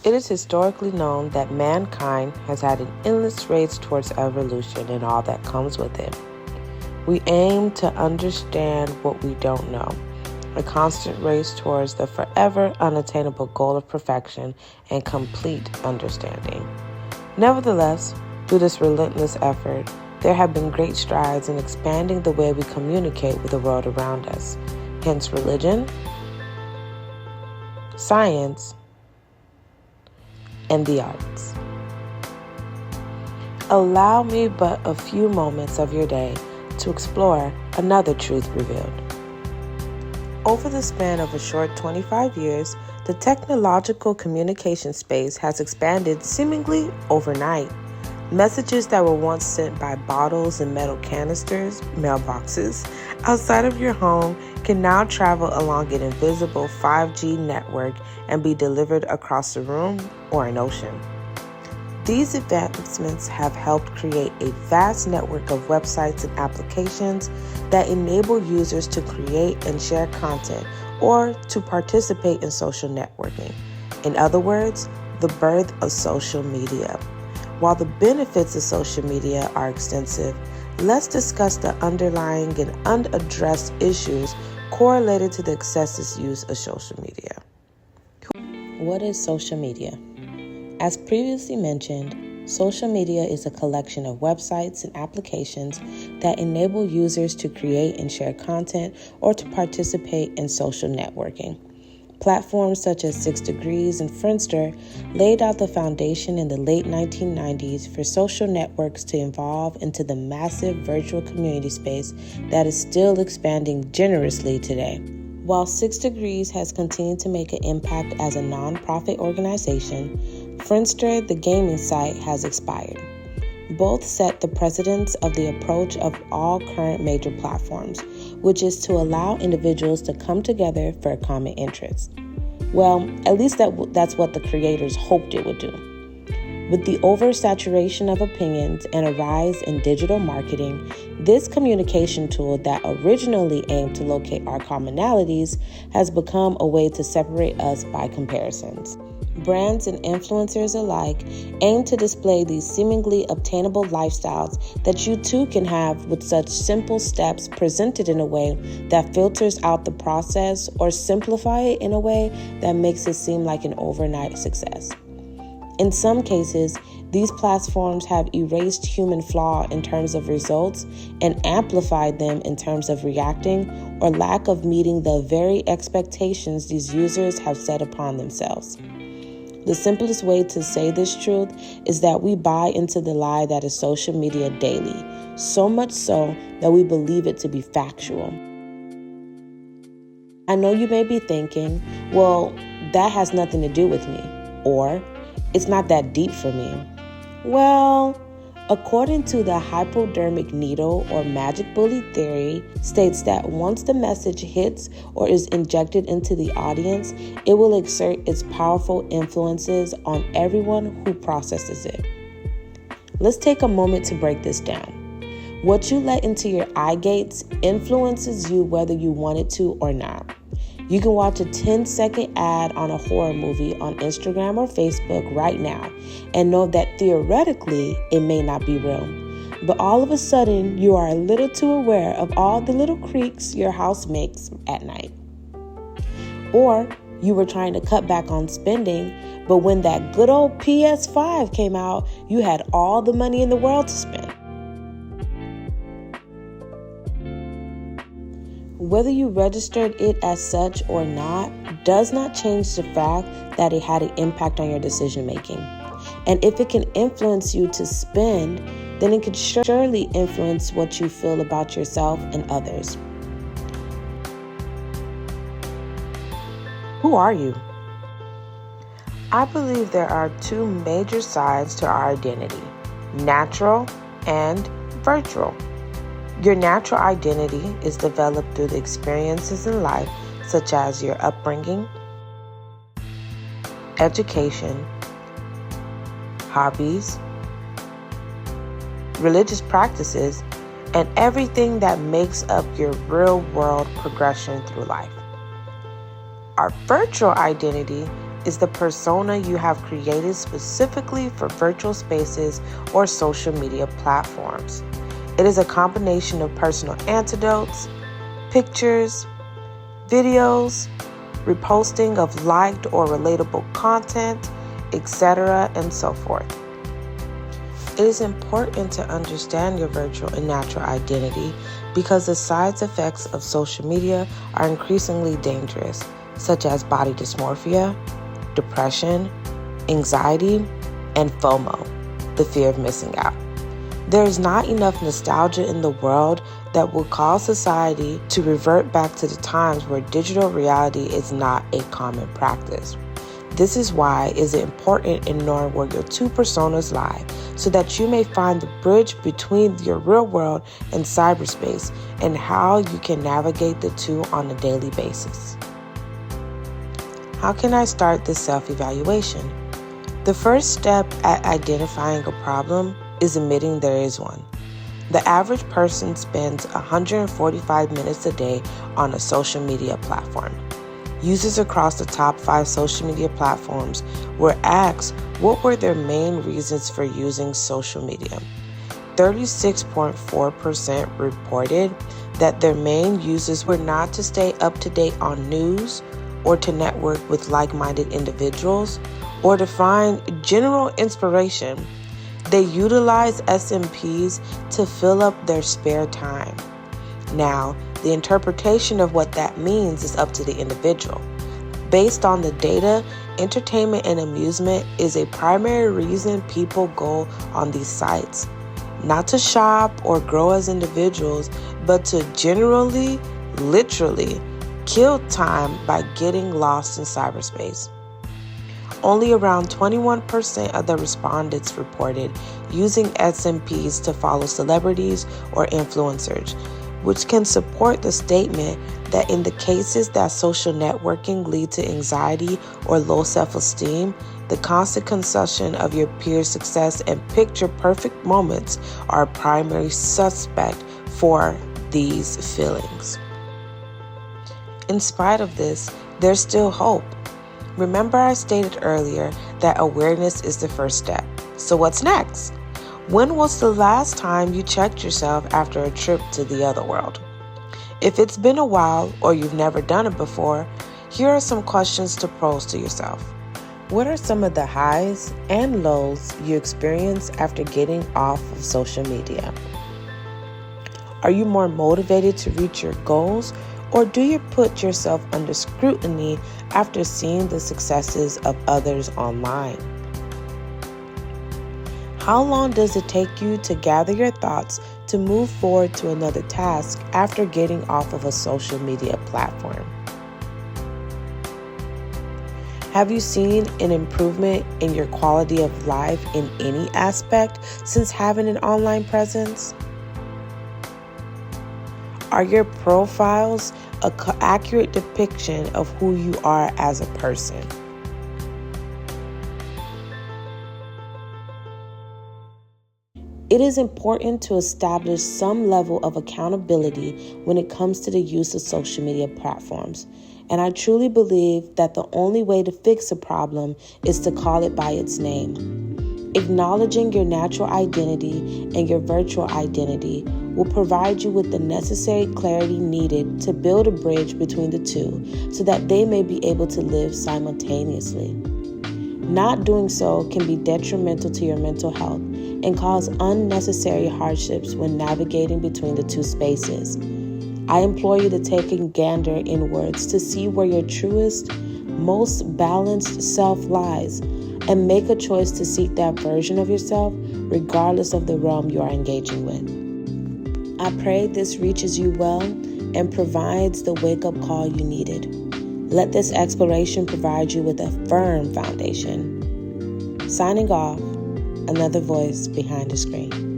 It is historically known that mankind has had an endless race towards evolution and all that comes with it. We aim to understand what we don't know, a constant race towards the forever unattainable goal of perfection and complete understanding. Nevertheless, through this relentless effort, there have been great strides in expanding the way we communicate with the world around us. Hence religion, science, and the arts. Allow me but a few moments of your day to explore another truth revealed. Over the span of a short 25 years, the technological communication space has expanded seemingly overnight. Messages that were once sent by bottles and metal canisters, mailboxes, outside of your home can now travel along an invisible 5G network and be delivered across a room or an ocean. These advancements have helped create a vast network of websites and applications that enable users to create and share content or to participate in social networking. In other words, the birth of social media. While the benefits of social media are extensive, let's discuss the underlying and unaddressed issues correlated to the excessive use of social media. What is social media? As previously mentioned, social media is a collection of websites and applications that enable users to create and share content or to participate in social networking. Platforms such as 6 Degrees and Friendster laid out the foundation in the late 1990s for social networks to evolve into the massive virtual community space that is still expanding generously today. While 6 Degrees has continued to make an impact as a nonprofit organization, Friendster, the gaming site, has expired. Both set the precedence of the approach of all current major platforms, which is to allow individuals to come together for a common interest. Well, at least that's what the creators hoped it would do. With the oversaturation of opinions and a rise in digital marketing, this communication tool that originally aimed to locate our commonalities has become a way to separate us by comparisons. Brands and influencers alike aim to display these seemingly obtainable lifestyles that you too can have with such simple steps presented in a way that filters out the process or simplify it in a way that makes it seem like an overnight success. In some cases, these platforms have erased human flaw in terms of results and amplified them in terms of reacting or lack of meeting the very expectations these users have set upon themselves. The simplest way to say this truth is that we buy into the lie that is social media daily, so much so that we believe it to be factual. I know you may be thinking, well, that has nothing to do with me, or it's not that deep for me. Well, according to the hypodermic needle or magic bullet theory, states that once the message hits or is injected into the audience, it will exert its powerful influences on everyone who processes it. Let's take a moment to break this down. What you let into your eye gates influences you whether you want it to or not. You can watch a 10-second ad on a horror movie on Instagram or Facebook right now and know that theoretically it may not be real. But all of a sudden, you are a little too aware of all the little creaks your house makes at night. Or you were trying to cut back on spending, but when that good old PS5 came out, you had all the money in the world to spend. Whether you registered it as such or not does not change the fact that it had an impact on your decision making. And if it can influence you to spend, then it could surely influence what you feel about yourself and others. Who are you? I believe there are two major sides to our identity, natural and virtual. Your natural identity is developed through the experiences in life, such as your upbringing, education, hobbies, religious practices, and everything that makes up your real-world progression through life. Our virtual identity is the persona you have created specifically for virtual spaces or social media platforms. It is a combination of personal anecdotes, pictures, videos, reposting of liked or relatable content, etc., and so forth. It is important to understand your virtual and natural identity because the side effects of social media are increasingly dangerous, such as body dysmorphia, depression, anxiety, and FOMO, the fear of missing out. There is not enough nostalgia in the world that will cause society to revert back to the times where digital reality is not a common practice. This is why it is important in knowing where your two personas lie, so that you may find the bridge between your real world and cyberspace and how you can navigate the two on a daily basis. How can I start this self-evaluation? The first step at identifying a problem is admitting there is one. The average person spends 145 minutes a day on a social media platform. Users across the top 5 social media platforms were asked what were their main reasons for using social media. 36.4% reported that their main uses were not to stay up to date on news or to network with like-minded individuals or to find general inspiration. They utilize SMPs to fill up their spare time. Now, the interpretation of what that means is up to the individual. Based on the data, entertainment and amusement is a primary reason people go on these sites. Not to shop or grow as individuals, but to generally, literally, kill time by getting lost in cyberspace. Only around 21% of the respondents reported using SMPs to follow celebrities or influencers, which can support the statement that in the cases that social networking lead to anxiety or low self-esteem, the constant consumption of your peers' success and picture-perfect moments are a primary suspect for these feelings. In spite of this, there's still hope. Remember I stated earlier that awareness is the first step. So what's next? When was the last time you checked yourself after a trip to the other world? If it's been a while or you've never done it before, here are some questions to pose to yourself. What are some of the highs and lows you experience after getting off of social media? Are you more motivated to reach your goals, or do you put yourself under scrutiny after seeing the successes of others online? How long does it take you to gather your thoughts to move forward to another task after getting off of a social media platform? Have you seen an improvement in your quality of life in any aspect since having an online presence? Are your profiles an accurate depiction of who you are as a person? It is important to establish some level of accountability when it comes to the use of social media platforms. And I truly believe that the only way to fix a problem is to call it by its name. Acknowledging your natural identity and your virtual identity will provide you with the necessary clarity needed to build a bridge between the two so that they may be able to live simultaneously. Not doing so can be detrimental to your mental health and cause unnecessary hardships when navigating between the two spaces. I implore you to take a gander inwards to see where your truest, most balanced self lies and make a choice to seek that version of yourself regardless of the realm you are engaging with. I pray this reaches you well and provides the wake-up call you needed. Let this exploration provide you with a firm foundation. Signing off, another voice behind the screen.